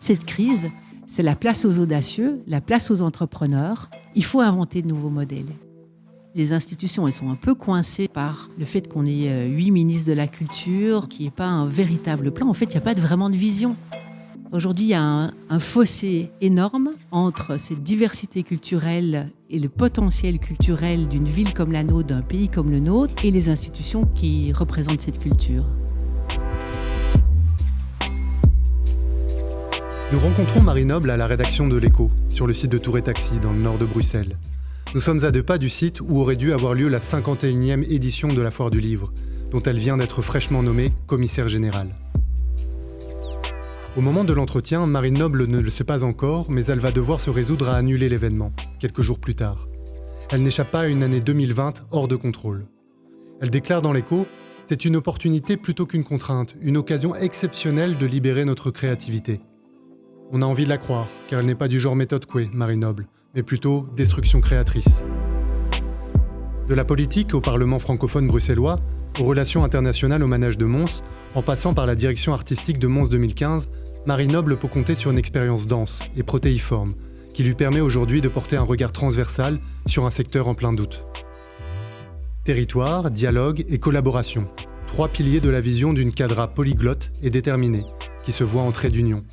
Cette crise, c'est la place aux audacieux, la place aux entrepreneurs. Il faut inventer de nouveaux modèles. Les institutions, elles sont un peu coincées par le fait qu'on ait 8 ministres de la culture, qu'il n'y ait pas un véritable plan. En fait, il n'y a pas vraiment de vision. Aujourd'hui, il y a un fossé énorme entre cette diversité culturelle et le potentiel culturel d'une ville comme la nôtre, d'un pays comme le nôtre, et les institutions qui représentent cette culture. Nous rencontrons Marie Noble à la rédaction de l'Écho, sur le site de Tour et Taxi, dans le nord de Bruxelles. Nous sommes à 2 pas du site où aurait dû avoir lieu la 51e édition de la Foire du Livre, dont elle vient d'être fraîchement nommée commissaire générale. Au moment de l'entretien, Marie Noble ne le sait pas encore, mais elle va devoir se résoudre à annuler l'événement, quelques jours plus tard. Elle n'échappe pas à une année 2020 hors de contrôle. Elle déclare dans l'Écho « C'est une opportunité plutôt qu'une contrainte, une occasion exceptionnelle de libérer notre créativité. » On a envie de la croire, car elle n'est pas du genre méthode Coué, Marie Noble, mais plutôt destruction créatrice. De la politique au Parlement francophone bruxellois, aux relations internationales au manège de Mons, en passant par la direction artistique de Mons 2015, Marie Noble peut compter sur une expérience dense et protéiforme, qui lui permet aujourd'hui de porter un regard transversal sur un secteur en plein doute. Territoire, dialogue et collaboration, 3 piliers de la vision d'une cadra polyglotte et déterminée, qui se voit en trait d'union.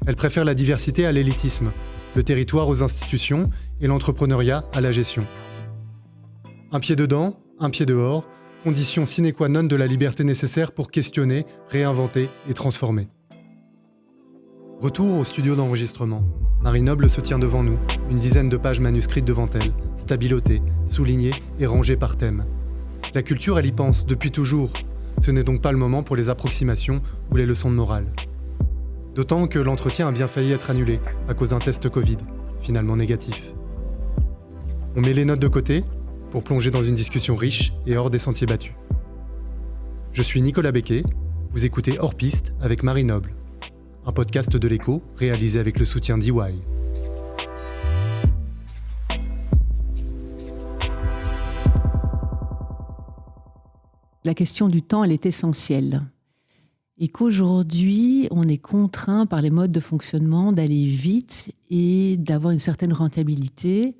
Elle préfère la diversité à l'élitisme, le territoire aux institutions et l'entrepreneuriat à la gestion. Un pied dedans, un pied dehors, condition sine qua non de la liberté nécessaire pour questionner, réinventer et transformer. Retour au studio d'enregistrement. Marie Noble se tient devant nous, une dizaine de pages manuscrites devant elle, stabilotées, soulignées et rangées par thème. La culture, elle y pense depuis toujours. Ce n'est donc pas le moment pour les approximations ou les leçons de morale. D'autant que l'entretien a bien failli être annulé à cause d'un test Covid, finalement négatif. On met les notes de côté pour plonger dans une discussion riche et hors des sentiers battus. Je suis Nicolas Becquet, vous écoutez Hors Piste avec Marie Noble, un podcast de l'Écho réalisé avec le soutien d'EY. La question du temps, elle est essentielle. Et qu'aujourd'hui, on est contraint par les modes de fonctionnement d'aller vite et d'avoir une certaine rentabilité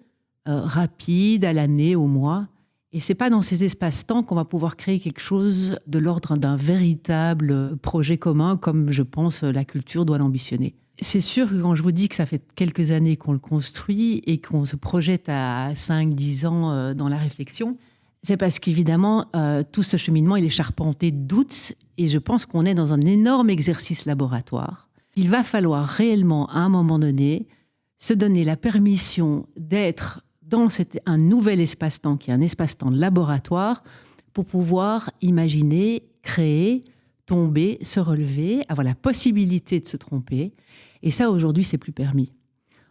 rapide, à l'année, au mois. Et c'est pas dans ces espaces-temps qu'on va pouvoir créer quelque chose de l'ordre d'un véritable projet commun, comme je pense la culture doit l'ambitionner. C'est sûr que quand je vous dis que ça fait quelques années qu'on le construit et qu'on se projette à 5-10 ans dans la réflexion, c'est parce qu'évidemment, tout ce cheminement, il est charpenté de doutes et je pense qu'on est dans un énorme exercice laboratoire. Il va falloir réellement, à un moment donné, se donner la permission d'être dans un nouvel espace-temps qui est un espace-temps de laboratoire pour pouvoir imaginer, créer, tomber, se relever, avoir la possibilité de se tromper. Et ça, aujourd'hui, c'est plus permis.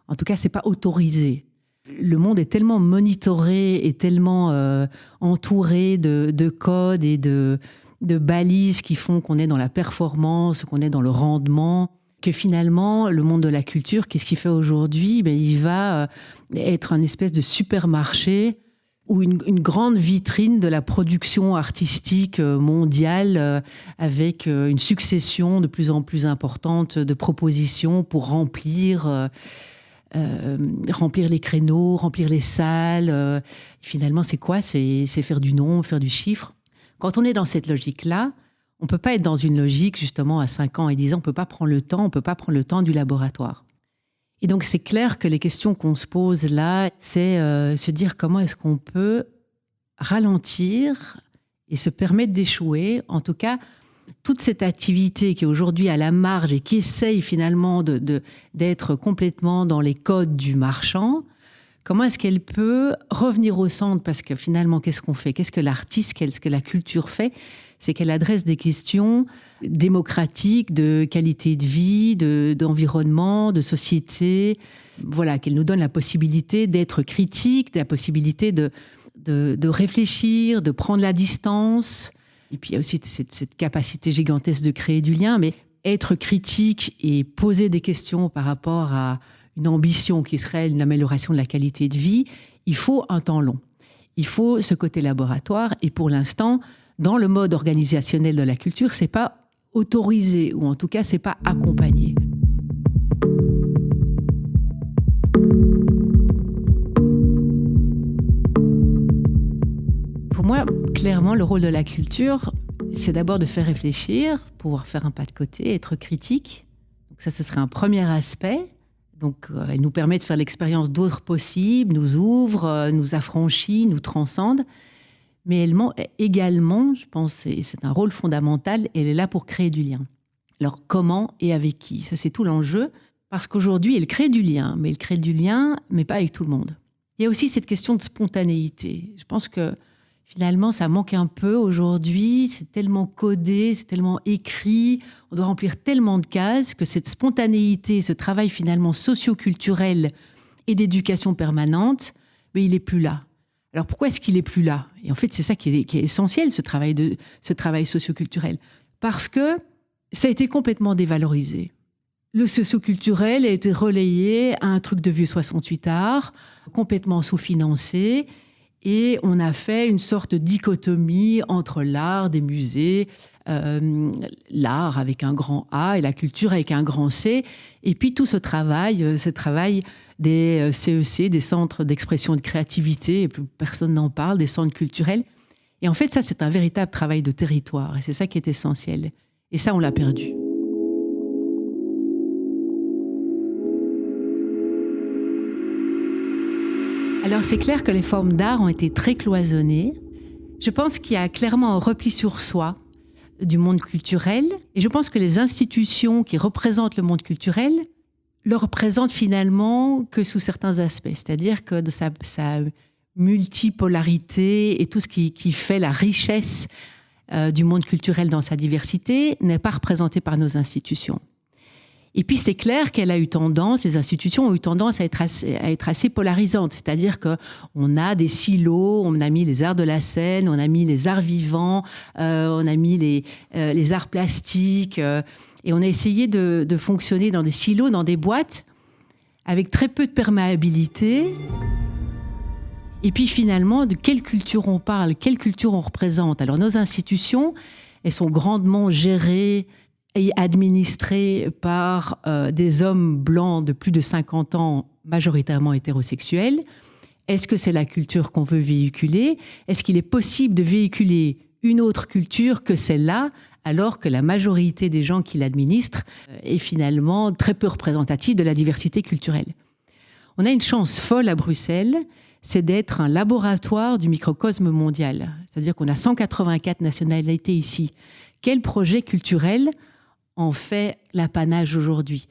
En tout cas, c'est pas autorisé. Le monde est tellement monitoré et tellement entouré de codes et de balises qui font qu'on est dans la performance, qu'on est dans le rendement, que finalement, le monde de la culture, qu'est-ce qu'il fait aujourd'hui ? Il va être un espèce de supermarché ou une grande vitrine de la production artistique mondiale avec une succession de plus en plus importante de propositions pour remplir les créneaux, remplir les salles. Finalement, c'est quoi ? C'est faire du nombre, faire du chiffre. Quand on est dans cette logique-là, on ne peut pas être dans une logique, justement, à 5 ans et 10 ans, on ne peut pas prendre le temps du laboratoire. Et donc, c'est clair que les questions qu'on se pose là, c'est se dire comment est-ce qu'on peut ralentir et se permettre d'échouer. En tout cas, toute cette activité qui est aujourd'hui à la marge et qui essaye finalement d'être complètement dans les codes du marchand, comment est-ce qu'elle peut revenir au centre ? Parce que finalement, qu'est-ce qu'on fait ? Qu'est-ce que l'artiste, qu'est-ce que la culture fait ? C'est qu'elle adresse des questions démocratiques, de qualité de vie, d'environnement, de société. Voilà, qu'elle nous donne la possibilité d'être critique, la possibilité de réfléchir, de prendre la distance. Et puis il y a aussi cette capacité gigantesque de créer du lien. Mais être critique et poser des questions par rapport à une ambition qui serait une amélioration de la qualité de vie, il faut un temps long. Il faut ce côté laboratoire. Et pour l'instant, dans le mode organisationnel de la culture, c'est pas autorisé, ou en tout cas, c'est pas accompagné. Pour moi, clairement, le rôle de la culture, c'est d'abord de faire réfléchir, pouvoir faire un pas de côté, être critique. Donc ça, ce serait un premier aspect. Donc, elle nous permet de faire l'expérience d'autres possibles, nous ouvre, nous affranchit, nous transcende. Mais elle également, je pense, et c'est un rôle fondamental, elle est là pour créer du lien. Alors, comment et avec qui ? Ça, c'est tout l'enjeu. Parce qu'aujourd'hui, elle crée du lien, mais elle crée du lien, mais pas avec tout le monde. Il y a aussi cette question de spontanéité. Je pense que finalement, ça manque un peu aujourd'hui. C'est tellement codé, c'est tellement écrit. On doit remplir tellement de cases que cette spontanéité, ce travail finalement socio-culturel et d'éducation permanente, mais il n'est plus là. Alors pourquoi est-ce qu'il n'est plus là ? Et en fait, c'est ça qui est essentiel, ce travail socio-culturel. Parce que ça a été complètement dévalorisé. Le socio-culturel a été relayé à un truc de vieux 68 arts, complètement sous-financé. Et on a fait une sorte de dichotomie entre l'art des musées, l'art avec un grand A et la culture avec un grand C. Et puis tout ce travail des CEC, des centres d'expression et de créativité, et plus personne n'en parle, des centres culturels. Et en fait, ça, c'est un véritable travail de territoire. Et c'est ça qui est essentiel. Et ça, on l'a perdu. Alors, c'est clair que les formes d'art ont été très cloisonnées. Je pense qu'il y a clairement un repli sur soi du monde culturel. Et je pense que les institutions qui représentent le monde culturel le représentent finalement que sous certains aspects. C'est-à-dire que de sa multipolarité et tout ce qui fait la richesse du monde culturel dans sa diversité n'est pas représenté par nos institutions. Et puis c'est clair qu'elle a eu tendance, les institutions ont eu tendance à être assez polarisantes. C'est-à-dire qu'on a des silos, on a mis les arts de la scène, on a mis les arts vivants, on a mis les arts plastiques, et on a essayé de fonctionner dans des silos, dans des boîtes, avec très peu de perméabilité. Et puis finalement, de quelle culture on parle, quelle culture on représente. Alors nos institutions, elles sont grandement gérées et administrée par des hommes blancs de plus de 50 ans, majoritairement hétérosexuels. Est-ce que c'est la culture qu'on veut véhiculer ? Est-ce qu'il est possible de véhiculer une autre culture que celle-là, alors que la majorité des gens qui l'administrent est finalement très peu représentative de la diversité culturelle ? On a une chance folle à Bruxelles, c'est d'être un laboratoire du microcosme mondial. C'est-à-dire qu'on a 184 nationalités ici. Quel projet culturel en fait l'apanage aujourd'hui?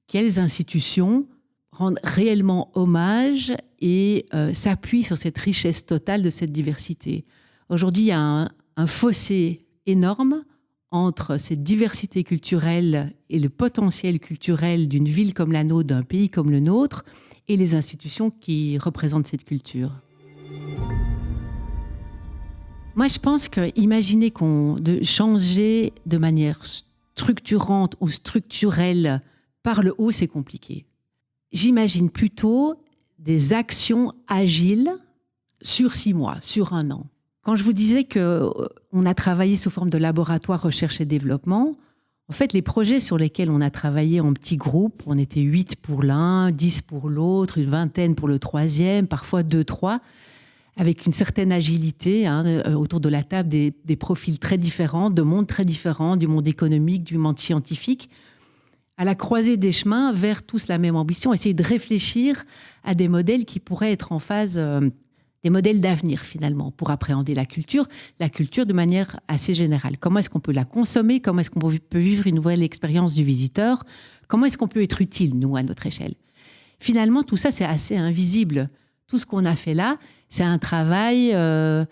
Quelles institutions rendent réellement hommage et s'appuient sur cette richesse totale de cette diversité? Aujourd'hui, il y a un fossé énorme entre cette diversité culturelle et le potentiel culturel d'une ville comme la nôtre, d'un pays comme le nôtre, et les institutions qui représentent cette culture. Moi, je pense qu'imaginer de changer de manière structurante ou structurelle par le haut, c'est compliqué. J'imagine plutôt des actions agiles sur 6 mois, sur 1 an. Quand je vous disais qu'on a travaillé sous forme de laboratoire recherche et développement, en fait, les projets sur lesquels on a travaillé en petits groupes, on était 8 pour l'un, 10 pour l'autre, une vingtaine pour le troisième, parfois 2, 3, avec une certaine agilité, autour de la table, des profils très différents, de mondes très différents, du monde économique, du monde scientifique, à la croisée des chemins vers tous la même ambition, essayer de réfléchir à des modèles qui pourraient être en phase, des modèles d'avenir finalement, pour appréhender la culture de manière assez générale. Comment est-ce qu'on peut la consommer? Comment est-ce qu'on peut vivre une nouvelle expérience du visiteur? Comment est-ce qu'on peut être utile, nous, à notre échelle? Finalement, tout ça, c'est assez invisible. Tout ce qu'on a fait là, c'est un travail de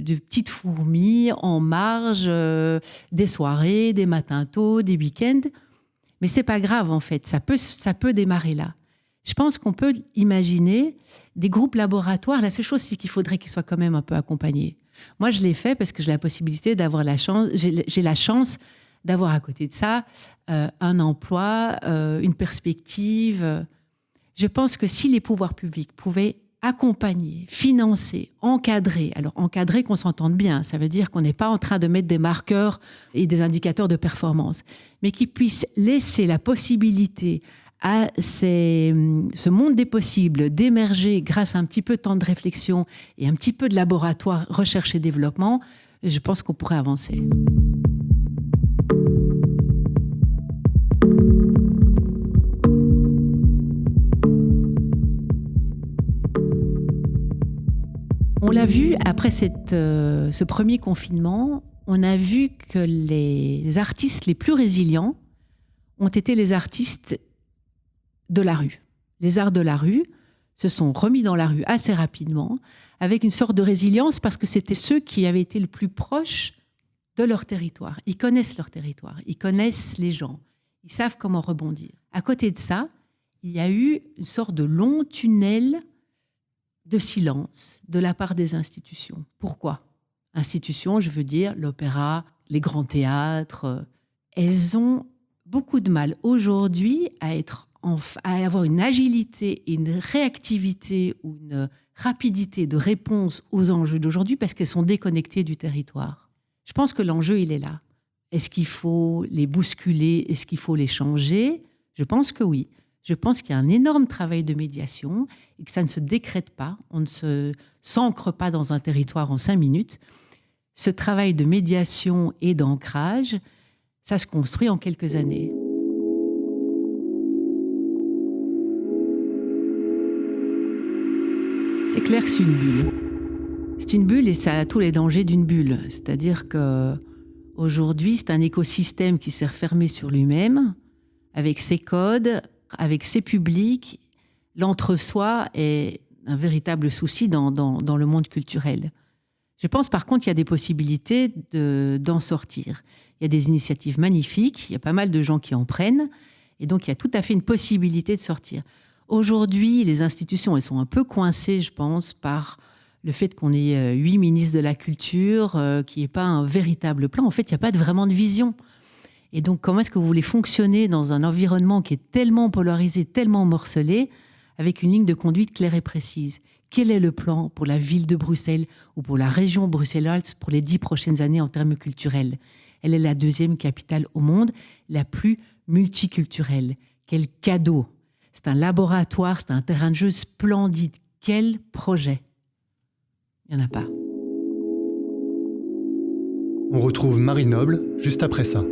petites fourmis en marge, des soirées, des matins tôt, des week-ends. Mais c'est pas grave, en fait. Ça peut démarrer là. Je pense qu'on peut imaginer des groupes laboratoires. La seule chose, c'est qu'il faudrait qu'ils soient quand même un peu accompagnés. Moi, je l'ai fait parce que j'ai la possibilité d'avoir j'ai la chance d'avoir à côté de ça un emploi, une perspective. Je pense que si les pouvoirs publics pouvaient accompagner, financer, encadrer. Alors encadrer, qu'on s'entende bien, ça veut dire qu'on n'est pas en train de mettre des marqueurs et des indicateurs de performance, mais qui puisse laisser la possibilité à ce monde des possibles d'émerger grâce à un petit peu de temps de réflexion et un petit peu de laboratoire, recherche et développement, je pense qu'on pourrait avancer. On l'a vu après ce premier confinement, on a vu que les artistes les plus résilients ont été les artistes de la rue. Les arts de la rue se sont remis dans la rue assez rapidement, avec une sorte de résilience, parce que c'était ceux qui avaient été le plus proches de leur territoire. Ils connaissent leur territoire, ils connaissent les gens, ils savent comment rebondir. À côté de ça, il y a eu une sorte de long tunnel de silence de la part des institutions. Pourquoi ? Institutions, je veux dire l'opéra, les grands théâtres. Elles ont beaucoup de mal aujourd'hui à avoir une agilité et une réactivité ou une rapidité de réponse aux enjeux d'aujourd'hui parce qu'elles sont déconnectées du territoire. Je pense que l'enjeu, il est là. Est-ce qu'il faut les bousculer ? Est-ce qu'il faut les changer ? Je pense que oui. Je pense qu'il y a un énorme travail de médiation et que ça ne se décrète pas, on ne s'ancre pas dans un territoire en 5 minutes. Ce travail de médiation et d'ancrage, ça se construit en quelques années. C'est clair que c'est une bulle. C'est une bulle et ça a tous les dangers d'une bulle. C'est-à-dire qu'aujourd'hui, c'est un écosystème qui s'est refermé sur lui-même, avec ses codes, avec ses publics. L'entre-soi est un véritable souci dans le monde culturel. Je pense par contre qu'il y a des possibilités d'en sortir. Il y a des initiatives magnifiques, il y a pas mal de gens qui en prennent, et donc il y a tout à fait une possibilité de sortir. Aujourd'hui, les institutions, elles sont un peu coincées, je pense, par le fait qu'on ait 8 ministres de la culture, qu'il n'y ait pas un véritable plan. En fait, il n'y a pas vraiment de vision. Et donc, comment est-ce que vous voulez fonctionner dans un environnement qui est tellement polarisé, tellement morcelé, avec une ligne de conduite claire et précise ? Quel est le plan pour la ville de Bruxelles ou pour la région bruxelloise pour les 10 prochaines années en termes culturels ? Elle est la 2e capitale au monde, la plus multiculturelle. Quel cadeau ! C'est un laboratoire, c'est un terrain de jeu splendide. Quel projet ! Il n'y en a pas. On retrouve Marie Noble juste après ça.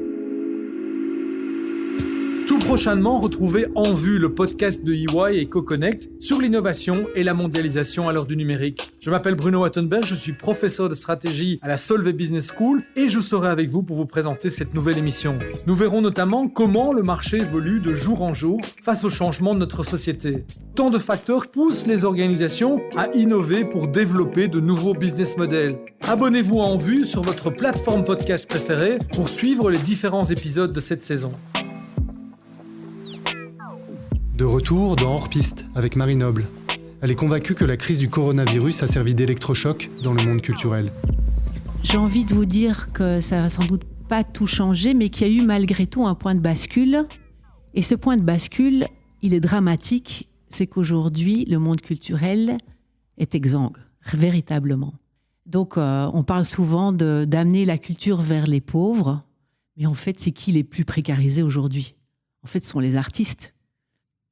Tout prochainement, retrouvez En Vue, le podcast de EY et CoConnect sur l'innovation et la mondialisation à l'heure du numérique. Je m'appelle Bruno Wattenberg, je suis professeur de stratégie à la Solvay Business School et je serai avec vous pour vous présenter cette nouvelle émission. Nous verrons notamment comment le marché évolue de jour en jour face au changement de notre société. Tant de facteurs poussent les organisations à innover pour développer de nouveaux business models. Abonnez-vous à En Vue sur votre plateforme podcast préférée pour suivre les différents épisodes de cette saison. De retour dans Hors Piste avec Marie Noble. Elle est convaincue que la crise du coronavirus a servi d'électrochoc dans le monde culturel. J'ai envie de vous dire que ça va sans doute pas tout changer, mais qu'il y a eu malgré tout un point de bascule. Et ce point de bascule, il est dramatique. C'est qu'aujourd'hui, le monde culturel est exsangue, véritablement. Donc, on parle souvent d'amener la culture vers les pauvres. Mais en fait, c'est qui les plus précarisés aujourd'hui ? En fait, ce sont les artistes.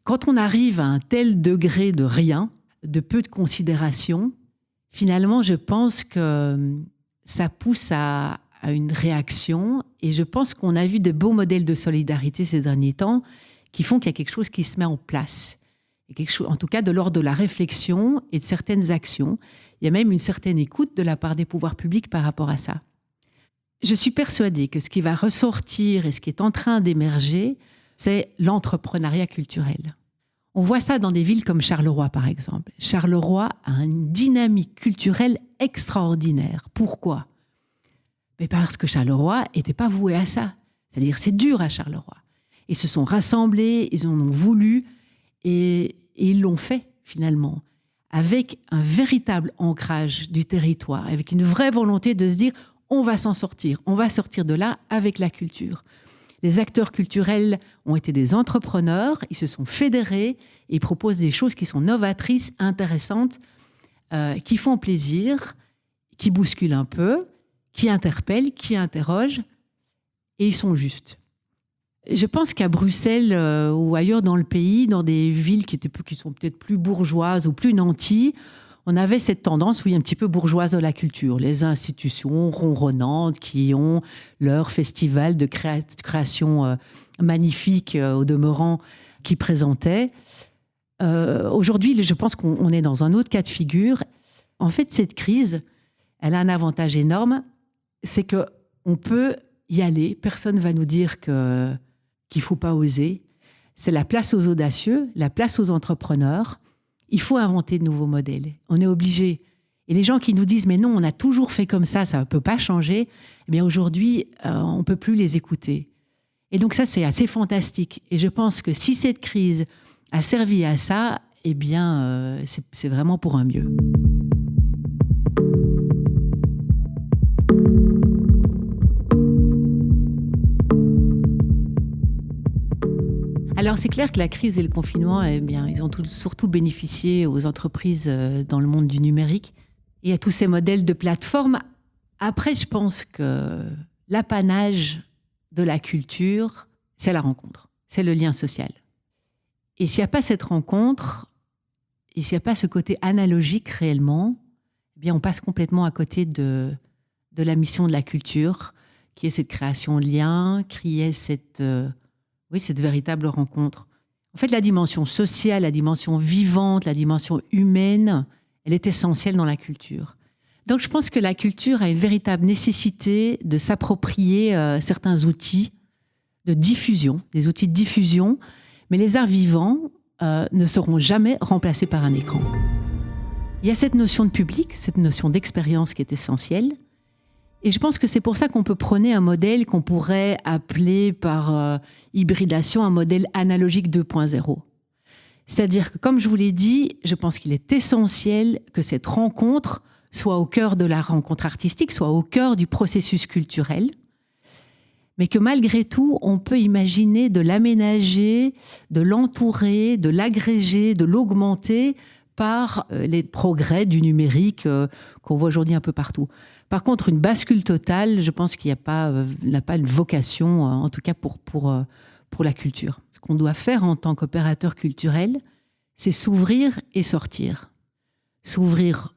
Quand on arrive à un tel degré de rien, de peu de considération, finalement, je pense que ça pousse à une réaction. Et je pense qu'on a vu de beaux modèles de solidarité ces derniers temps qui font qu'il y a quelque chose qui se met en place. Et quelque chose, en tout cas, de l'ordre de la réflexion et de certaines actions. Il y a même une certaine écoute de la part des pouvoirs publics par rapport à ça. Je suis persuadée que ce qui va ressortir et ce qui est en train d'émerger, c'est l'entrepreneuriat culturel. On voit ça dans des villes comme Charleroi, par exemple. Charleroi a une dynamique culturelle extraordinaire. Pourquoi ? Mais parce que Charleroi n'était pas voué à ça. C'est-à-dire, c'est dur à Charleroi. Ils se sont rassemblés, ils en ont voulu, et ils l'ont fait, finalement, avec un véritable ancrage du territoire, avec une vraie volonté de se dire, on va s'en sortir, on va sortir de là avec la culture. Les acteurs culturels ont été des entrepreneurs, ils se sont fédérés et ils proposent des choses qui sont novatrices, intéressantes, qui font plaisir, qui bousculent un peu, qui interpellent, qui interrogent, et ils sont justes. Je pense qu'à Bruxelles ou ailleurs dans le pays, dans des villes qui sont peut-être plus bourgeoises ou plus nanties, on avait cette tendance, oui, un petit peu bourgeoise de la culture. Les institutions ronronnantes qui ont leur festival de création magnifique au demeurant qui présentaient. Aujourd'hui, je pense qu'on est dans un autre cas de figure. En fait, cette crise, elle a un avantage énorme, c'est qu'on peut y aller. Personne ne va nous dire qu'il ne faut pas oser. C'est la place aux audacieux, la place aux entrepreneurs. Il faut inventer de nouveaux modèles. On est obligé. Et les gens qui nous disent « mais non, on a toujours fait comme ça ne peut pas changer », eh bien aujourd'hui, on ne peut plus les écouter. Et donc ça, c'est assez fantastique. Et je pense que si cette crise a servi à ça, eh bien, c'est vraiment pour un mieux. Alors, c'est clair que la crise et le confinement, eh bien, ils ont surtout bénéficié aux entreprises dans le monde du numérique et à tous ces modèles de plateformes. Après, je pense que l'apanage de la culture, c'est la rencontre, c'est le lien social. Et s'il n'y a pas cette rencontre, et s'il n'y a pas ce côté analogique réellement, eh bien, on passe complètement à côté de la mission de la culture, qui est cette création de liens, qui est cette véritable rencontre. En fait, la dimension sociale, la dimension vivante, la dimension humaine, elle est essentielle dans la culture. Donc, je pense que la culture a une véritable nécessité de s'approprier certains outils de diffusion, des outils de diffusion, mais les arts vivants ne seront jamais remplacés par un écran. Il y a cette notion de public, cette notion d'expérience qui est essentielle. Et je pense que c'est pour ça qu'on peut prôner un modèle qu'on pourrait appeler par hybridation un modèle analogique 2.0. C'est-à-dire que, comme je vous l'ai dit, je pense qu'il est essentiel que cette rencontre soit au cœur de la rencontre artistique, soit au cœur du processus culturel, mais que malgré tout, on peut imaginer de l'aménager, de l'entourer, de l'agréger, de l'augmenter par les progrès du numérique qu'on voit aujourd'hui un peu partout. Par contre, une bascule totale, je pense qu'il n'a pas une vocation, en tout cas pour la culture. Ce qu'on doit faire en tant qu'opérateur culturel, c'est s'ouvrir et sortir. S'ouvrir,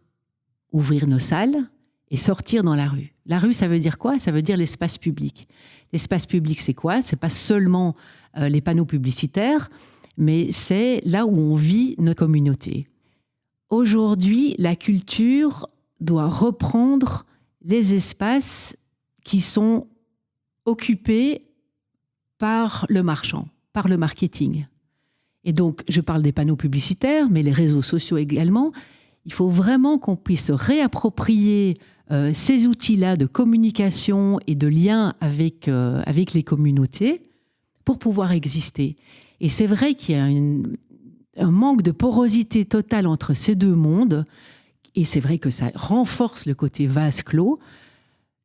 ouvrir nos salles et sortir dans la rue. La rue, ça veut dire quoi ? Ça veut dire l'espace public. L'espace public, c'est quoi ? C'est pas seulement les panneaux publicitaires, mais c'est là où on vit notre communauté. Aujourd'hui, la culture doit reprendre les espaces qui sont occupés par le marchand, par le marketing. Et donc, je parle des panneaux publicitaires, mais les réseaux sociaux également. Il faut vraiment qu'on puisse réapproprier ces outils-là de communication et de lien avec les communautés pour pouvoir exister. Et c'est vrai qu'il y a un manque de porosité totale entre ces deux mondes. Et c'est vrai que ça renforce le côté vase clos.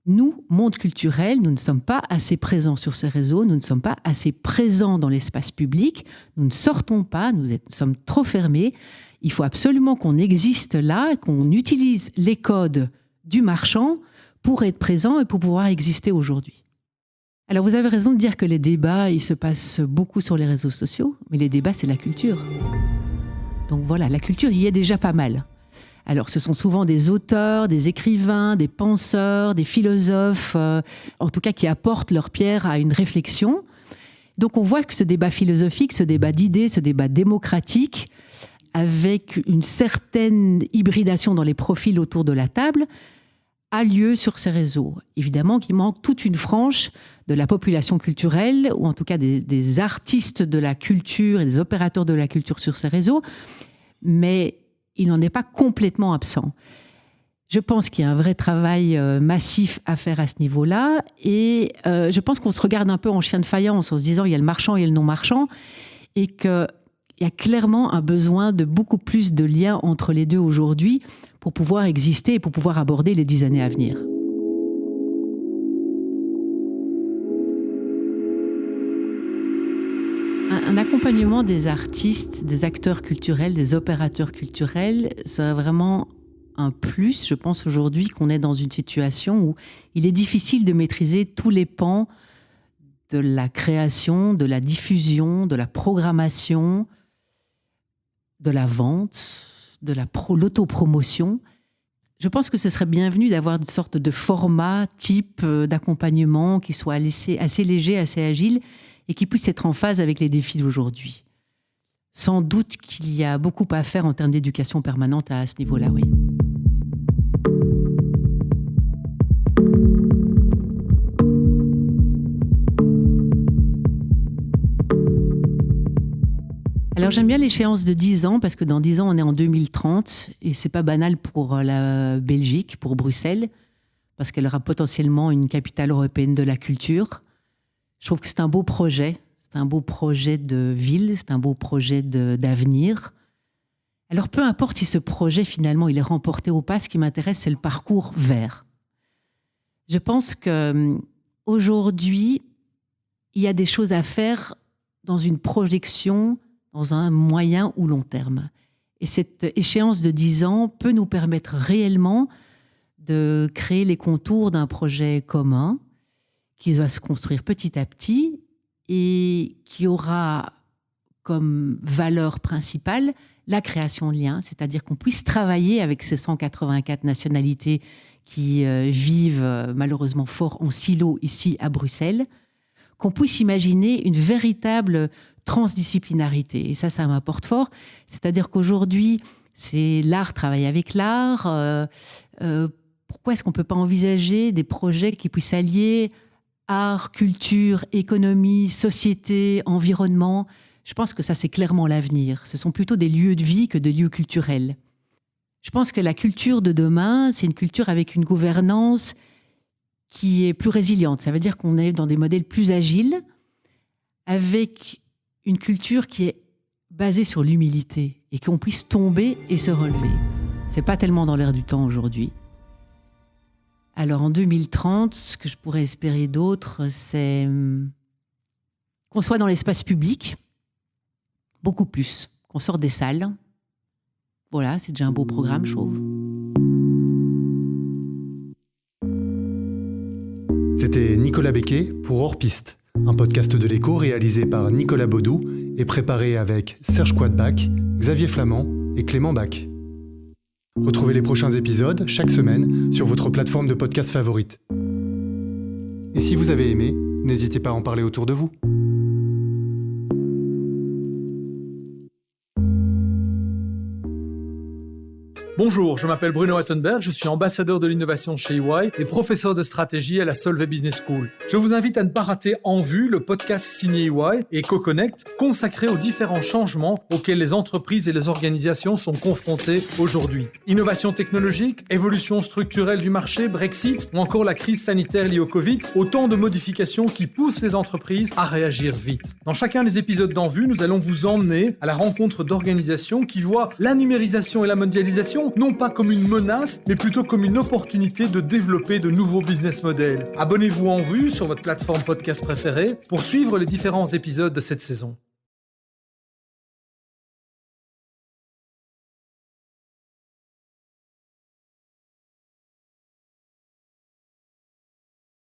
Nous, monde culturel, nous ne sommes pas assez présents sur ces réseaux, nous ne sommes pas assez présents dans l'espace public, nous ne sortons pas, nous sommes trop fermés. Il faut absolument qu'on existe là, qu'on utilise les codes du marchand pour être présent et pour pouvoir exister aujourd'hui. Alors vous avez raison de dire que les débats, ils se passent beaucoup sur les réseaux sociaux, mais les débats, c'est la culture. Donc voilà, la culture, il y est déjà pas mal. Alors, ce sont souvent des auteurs, des écrivains, des penseurs, des philosophes, en tout cas qui apportent leur pierre à une réflexion. Donc, on voit que ce débat philosophique, ce débat d'idées, ce débat démocratique, avec une certaine hybridation dans les profils autour de la table, a lieu sur ces réseaux. Évidemment qu'il manque toute une frange de la population culturelle, ou en tout cas des artistes de la culture et des opérateurs de la culture sur ces réseaux, mais il n'en est pas complètement absent. Je pense qu'il y a un vrai travail massif à faire à ce niveau-là, et je pense qu'on se regarde un peu en chien de faïence en se disant il y a le marchand et le non-marchand, et qu'il y a clairement un besoin de beaucoup plus de liens entre les deux aujourd'hui pour pouvoir exister et pour pouvoir aborder les 10 années à venir. Un accompagnement des artistes, des acteurs culturels, des opérateurs culturels serait vraiment un plus. Je pense aujourd'hui qu'on est dans une situation où il est difficile de maîtriser tous les pans de la création, de la diffusion, de la programmation, de la vente, de l'autopromotion. Je pense que ce serait bienvenu d'avoir une sorte de format type d'accompagnement qui soit assez léger, assez agile et qui puisse être en phase avec les défis d'aujourd'hui. Sans doute qu'il y a beaucoup à faire en termes d'éducation permanente à ce niveau-là, oui. Alors j'aime bien l'échéance de 10 ans parce que dans 10 ans on est en 2030 et c'est pas banal pour la Belgique, pour Bruxelles, parce qu'elle aura potentiellement une capitale européenne de la culture. Je trouve que c'est un beau projet de ville, c'est un beau projet d'avenir. Alors peu importe si ce projet finalement il est remporté ou pas, ce qui m'intéresse c'est le parcours vers. Je pense qu'aujourd'hui il y a des choses à faire dans une projection dans un moyen ou long terme. Et cette échéance de 10 ans peut nous permettre réellement de créer les contours d'un projet commun qui va se construire petit à petit et qui aura comme valeur principale la création de liens, c'est-à-dire qu'on puisse travailler avec ces 184 nationalités qui vivent malheureusement fort en silo ici à Bruxelles, qu'on puisse imaginer une véritable transdisciplinarité. Et ça m'importe fort. C'est-à-dire qu'aujourd'hui, c'est l'art travaille avec l'art. Pourquoi est-ce qu'on ne peut pas envisager des projets qui puissent allier art, culture, économie, société, environnement? Je pense que ça, c'est clairement l'avenir. Ce sont plutôt des lieux de vie que des lieux culturels. Je pense que la culture de demain, c'est une culture avec une gouvernance qui est plus résiliente. Ça veut dire qu'on est dans des modèles plus agiles, avec une culture qui est basée sur l'humilité et qu'on puisse tomber et se relever. C'est pas tellement dans l'air du temps aujourd'hui. Alors en 2030, ce que je pourrais espérer d'autre, c'est qu'on soit dans l'espace public, beaucoup plus, qu'on sorte des salles. Voilà, c'est déjà un beau programme, je trouve. C'était Nicolas Becquet pour Hors Piste, un podcast de l'Écho réalisé par Nicolas Baudou et préparé avec Serge Quadbach, Xavier Flamand et Clément Bach. Retrouvez les prochains épisodes chaque semaine sur votre plateforme de podcast favorite. Et si vous avez aimé, n'hésitez pas à en parler autour de vous. Bonjour, je m'appelle Bruno Attenberg, je suis ambassadeur de l'innovation chez EY et professeur de stratégie à la Solvay Business School. Je vous invite à ne pas rater En Vue, le podcast signé EY et CoConnect, consacré aux différents changements auxquels les entreprises et les organisations sont confrontées aujourd'hui. Innovation technologique, évolution structurelle du marché, Brexit ou encore la crise sanitaire liée au Covid, autant de modifications qui poussent les entreprises à réagir vite. Dans chacun des épisodes d'En Vue, nous allons vous emmener à la rencontre d'organisations qui voient la numérisation et la mondialisation non pas comme une menace, mais plutôt comme une opportunité de développer de nouveaux business models. Abonnez-vous En Vue sur votre plateforme podcast préférée pour suivre les différents épisodes de cette saison.